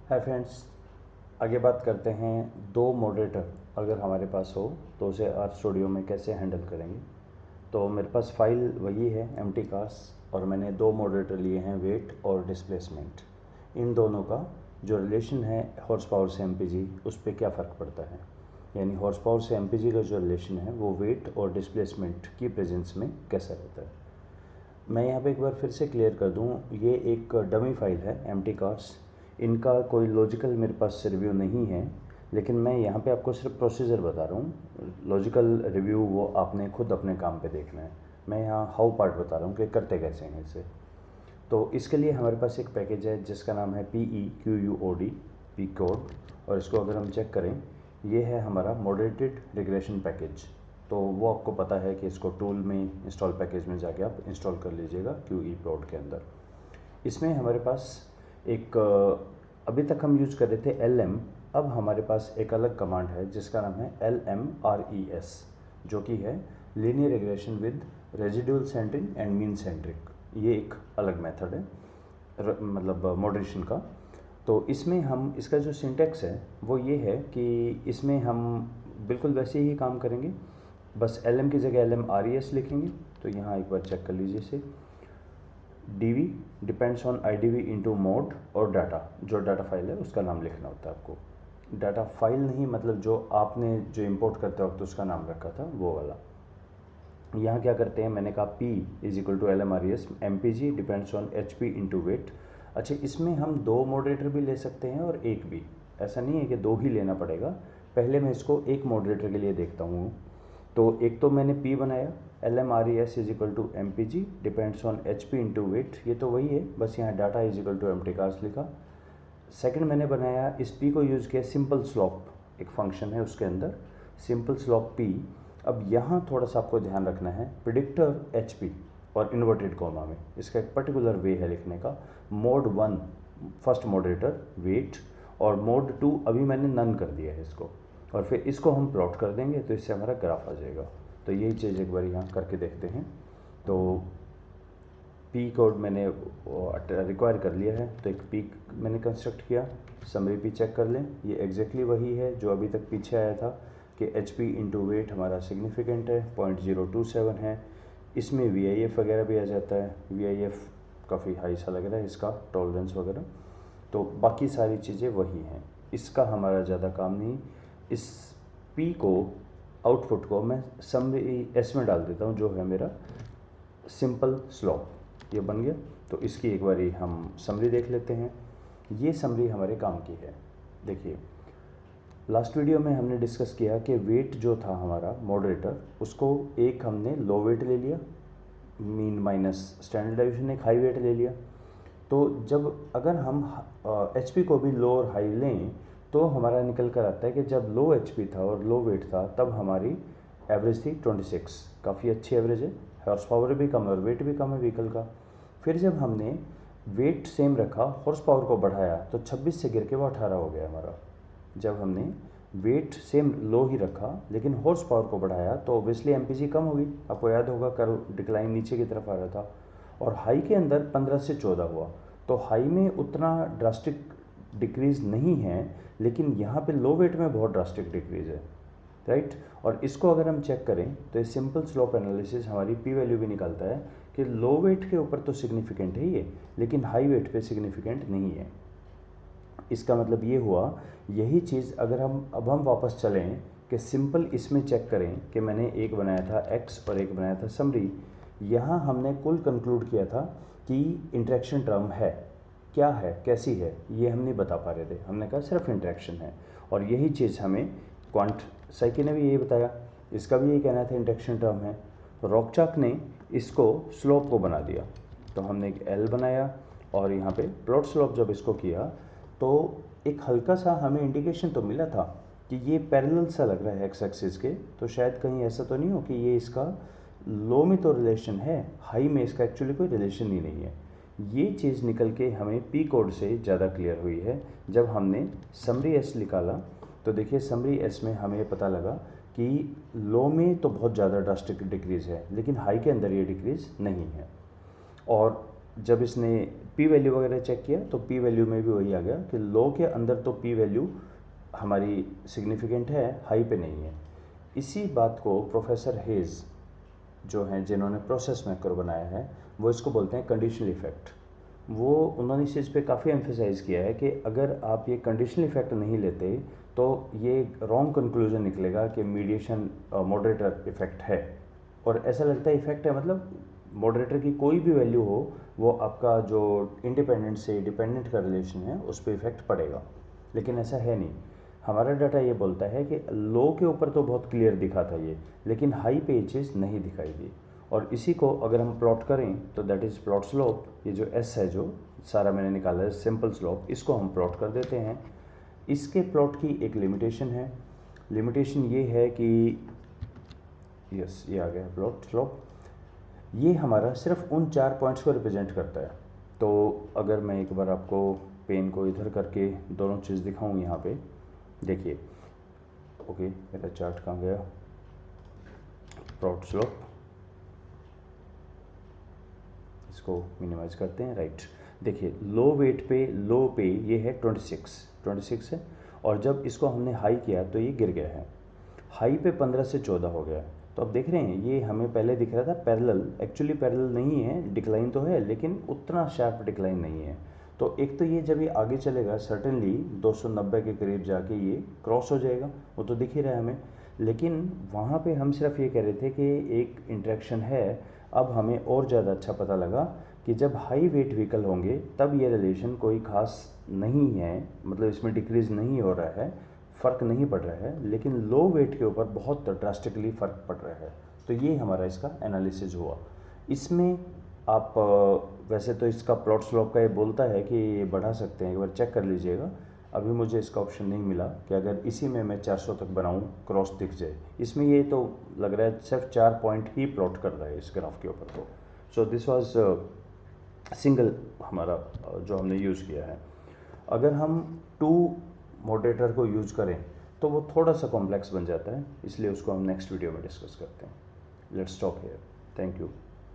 Hi friends, आगे बात करते हैं दो मॉडरेटर अगर हमारे पास हो तो उसे आर स्टूडियो में कैसे हैंडल करेंगे। तो मेरे पास फाइल वही है एम्प्टी क्लास और मैंने दो मॉडरेटर लिए हैं, वेट और डिस्प्लेसमेंट। इन दोनों का जो रिलेशन है हॉर्स पावर से एमपीजी, उस पर क्या फ़र्क पड़ता है, यानी हॉर्स पावर से एमपीजी का जो रिलेशन है वो वेट और डिस्प्लेसमेंट की प्रेजेंस में कैसा रहता है। मैं यहाँ पे एक बार फिर से क्लियर कर दूँ, ये एक डमी फाइल है एम्प्टी कार्ड्स। इनका कोई लॉजिकल मेरे पास रिव्यू नहीं है, लेकिन मैं यहाँ पे आपको सिर्फ प्रोसीजर बता रहा हूँ। लॉजिकल रिव्यू वो आपने खुद अपने काम पे देखना है। मैं यहाँ हाउ पार्ट बता रहा हूँ कि करते कैसे हैं इसे। तो इसके लिए हमारे पास एक पैकेज है जिसका नाम है PEQUOD, पी कोड। और इसको अगर हम चेक करें, ये है हमारा मॉडरेटेड रिग्रेशन पैकेज। तो वो आपको पता है कि इसको टूल में इंस्टॉल पैकेज में जाके आप इंस्टॉल कर लीजिएगा QEPROD के अंदर। इसमें हमारे पास एक अभी तक हम यूज कर रहे थे LM, अब हमारे पास एक अलग कमांड है जिसका नाम है LMRES, जो कि है linear regression with residual centering and mean centric. ये एक अलग मेथड है मतलब मॉडरेशन का। तो इसमें हम इसका जो सिंटेक्स है वो ये है कि इसमें हम बिल्कुल वैसे ही काम करेंगे, बस LM की जगह LMRES लिखेंगे। तो यहाँ एक बार चेक कर लीजिए इसे। DV depends on IDV into mode और डाटा, जो डाटा फाइल है उसका नाम लिखना होता है आपको। डाटा फाइल नहीं, मतलब जो आपने जो इंपोर्ट करते वक्त उसका नाम रखा था वो वाला। यहाँ क्या करते हैं, मैंने कहा P is equal to LMRES, MPG depends on HP into weight. अच्छा, इसमें हम दो मॉडरेटर भी ले सकते हैं और एक भी, ऐसा नहीं है कि दो ही लेना पड़ेगा। पहले मैं इसको एक मॉडरेटर के लिए देखता हूँ। तो एक तो मैंने P बनाया, LMRES is equal to MPG depends on HP into weight, ये तो वही है, बस यहाँ data is equal to empty cars लिखा। सेकंड मैंने बनाया, इस P को यूज़ किया सिंपल स्लोप, एक फंक्शन है उसके अंदर सिंपल स्लोप P। अब यहाँ थोड़ा सा आपको ध्यान रखना है, प्रिडिक्टर HP और इन्वर्टेड कॉमा में, इसका एक पर्टिकुलर वे है लिखने का। मोड 1 फर्स्ट मॉडरेटर वेट, और मोड 2 अभी मैंने नन कर दिया है इसको, और फिर इसको हम प्लॉट कर देंगे तो इससे हमारा ग्राफ आ जाएगा। तो यही चीज़ एक बार यहाँ करके देखते हैं। तो P कोड मैंने रिक्वायर कर लिया है, तो एक P मैंने कंस्ट्रक्ट किया। समरी P चेक कर लें, ये एग्जैक्टली वही है जो अभी तक पीछे आया था कि HP इंटू वेट हमारा सिग्निफिकेंट है, 0.027 है। इसमें VIF वगैरह भी आ जाता है, VIF काफ़ी हाई सा लग रहा है इसका, टॉलरेंस वगैरह। तो बाकी सारी चीज़ें वही हैं, इसका हमारा ज़्यादा काम नहीं। इस P को आउटपुट को मैं समरी S में डाल देता हूँ, जो है मेरा सिंपल स्लोप, ये बन गया। तो इसकी एक बारी हम समरी देख लेते हैं। ये समरी हमारे काम की है। देखिए, लास्ट वीडियो में हमने डिस्कस किया कि वेट जो था हमारा मॉडरेटर, उसको एक हमने लो वेट ले लिया, मीन माइनस स्टैंडर्ड डेविएशन एक हाई वेट ले लिया। तो जब अगर हम HP को भी लो और हाई लें तो हमारा निकल कर आता है कि जब लो HP था और लो वेट था तब हमारी एवरेज थी 26, काफ़ी अच्छी एवरेज है। हॉर्स पावर भी कम है और वेट भी कम है व्हीकल का। फिर जब हमने वेट सेम रखा, हॉर्स पावर को बढ़ाया, तो 26 से गिर के वो 18 हो गया हमारा। जब हमने वेट सेम लो ही रखा लेकिन हॉर्स पावर को बढ़ाया तो ऑब्वियसली MPG कम होगी, आपको याद होगा कर्व डिक्लाइन नीचे की तरफ आ रहा था। और हाई के अंदर 15 से 14 हुआ, तो हाई में उतना ड्रास्टिक डिक्रीज़ नहीं है, लेकिन यहाँ पे लो वेट में बहुत ड्रास्टिक डिक्रीज़ है, राइट। और इसको अगर हम चेक करें तो ये सिंपल स्लोप एनालिसिस हमारी P वैल्यू भी निकालता है कि लो वेट के ऊपर तो सिग्निफिकेंट है ये, लेकिन हाई वेट पे सिग्निफिकेंट नहीं है। इसका मतलब ये हुआ, यही चीज़ अगर हम अब हम वापस चलें कि सिंपल इसमें चेक करें कि मैंने एक बनाया था X और एक बनाया था समरी। यहाँ हमने कुल कंक्लूड किया था कि इंटरेक्शन टर्म है, क्या है कैसी है ये हम नहीं बता पा रहे थे, हमने कहा सिर्फ इंटरेक्शन है। और यही चीज़ हमें क्वांट साइकी ने भी यही बताया, इसका भी यही कहना था इंटरेक्शन टर्म है। रॉकचाक ने इसको स्लोप को बना दिया, तो हमने एक L बनाया और यहाँ पे प्लॉट स्लोप जब इसको किया तो एक हल्का सा हमें इंडिकेशन तो मिला था कि ये पैरेलल सा लग रहा है एक्स एक्सिस के, तो शायद कहीं ऐसा तो नहीं हो कि ये इसका लो में तो रिलेशन है, हाई में इसका एक्चुअली कोई रिलेशन ही नहीं है। ये चीज़ निकल के हमें P कोड से ज़्यादा क्लियर हुई है जब हमने समरी S निकाला। तो देखिए समरी S में हमें पता लगा कि लो में तो बहुत ज़्यादा ड्रास्टिक डिक्रीज़ है लेकिन हाई के अंदर ये डिक्रीज़ नहीं है। और जब इसने पी वैल्यू वगैरह चेक किया तो पी वैल्यू में भी वही आ गया कि लो के अंदर तो पी वैल्यू हमारी सिग्निफिकेंट है, हाई पे नहीं है। इसी बात को प्रोफेसर हेज जो हैं जिन्होंने प्रोसेस मैकर बनाया है वो इसको बोलते हैं कंडीशनल इफेक्ट। वो उन्होंने इस चीज़ पे काफ़ी एम्फेसाइज़ किया है कि अगर आप ये कंडीशनल इफेक्ट नहीं लेते तो ये रॉन्ग कंक्लूजन निकलेगा कि मीडिएशन मॉडरेटर इफेक्ट है। और ऐसा लगता है इफेक्ट है मतलब मॉडरेटर की कोई भी वैल्यू हो वो आपका जो इंडिपेंडेंट से डिपेंडेंट का रिलेशन है उस पर इफेक्ट पड़ेगा, लेकिन ऐसा है नहीं। हमारा डाटा ये बोलता है कि लो के ऊपर तो बहुत क्लियर दिखा था ये, लेकिन हाई पे ये चीज़ नहीं दिखाई दी। और इसी को अगर हम प्लॉट करें तो दैट इज़ प्लॉट स्लोप। ये जो एस है जो सारा मैंने निकाला है सिंपल स्लोप, इसको हम प्लॉट कर देते हैं। इसके प्लॉट की एक लिमिटेशन है। लिमिटेशन ये है कि यस ये आ गया प्लॉट स्लोप। ये हमारा सिर्फ उन 4 पॉइंट्स को रिप्रेजेंट करता है। तो अगर मैं एक बार आपको पेन को इधर करके दोनों चीज़ दिखाऊं यहाँ पे देखिए। ओके मेरा चार्ट कहाँ गया, प्लॉट स्लोप, इसको मिनिमाइज करते हैं, राइट। देखिए लो वेट पे लो पे ये है 26 है, और जब इसको हमने हाई किया तो ये गिर गया है। हाई पे 15 से 14 हो गया है। तो अब देख रहे हैं ये हमें पहले दिख रहा था पैरेलल, एक्चुअली पैरेलल नहीं है, डिक्लाइन तो है लेकिन उतना शार्प डिक्लाइन नहीं है। तो एक तो ये जब ये आगे चलेगा सर्टेनली 290 के करीब जाके ये क्रॉस हो जाएगा, वो तो दिख ही रहा है हमें। लेकिन वहाँ पे हम सिर्फ ये कह रहे थे कि एक इंटरेक्शन है। अब हमें और ज़्यादा अच्छा पता लगा कि जब हाई वेट व्हीकल होंगे तब ये रिलेशन कोई ख़ास नहीं है, मतलब इसमें डिक्रीज़ नहीं हो रहा है, फ़र्क नहीं पड़ रहा है, लेकिन लो वेट के ऊपर बहुत ड्रास्टिकली फ़र्क पड़ रहा है। तो ये हमारा इसका एनालिसिस हुआ। इसमें आप वैसे तो इसका प्लॉट स्लोप का ये बोलता है कि ये बढ़ा सकते हैं, एक बार चेक कर लीजिएगा। अभी मुझे इसका ऑप्शन नहीं मिला कि अगर इसी में मैं 400 तक बनाऊं क्रॉस दिख जाए। इसमें ये तो लग रहा है सिर्फ 4 पॉइंट ही प्लॉट कर रहा है इस ग्राफ के ऊपर। तो सो दिस वाज सिंगल हमारा जो हमने यूज़ किया है। अगर हम टू मॉडरेटर को यूज़ करें तो वो थोड़ा सा कॉम्प्लेक्स बन जाता है, इसलिए उसको हम नेक्स्ट वीडियो में डिस्कस करते हैं। Let's stop here, thank you.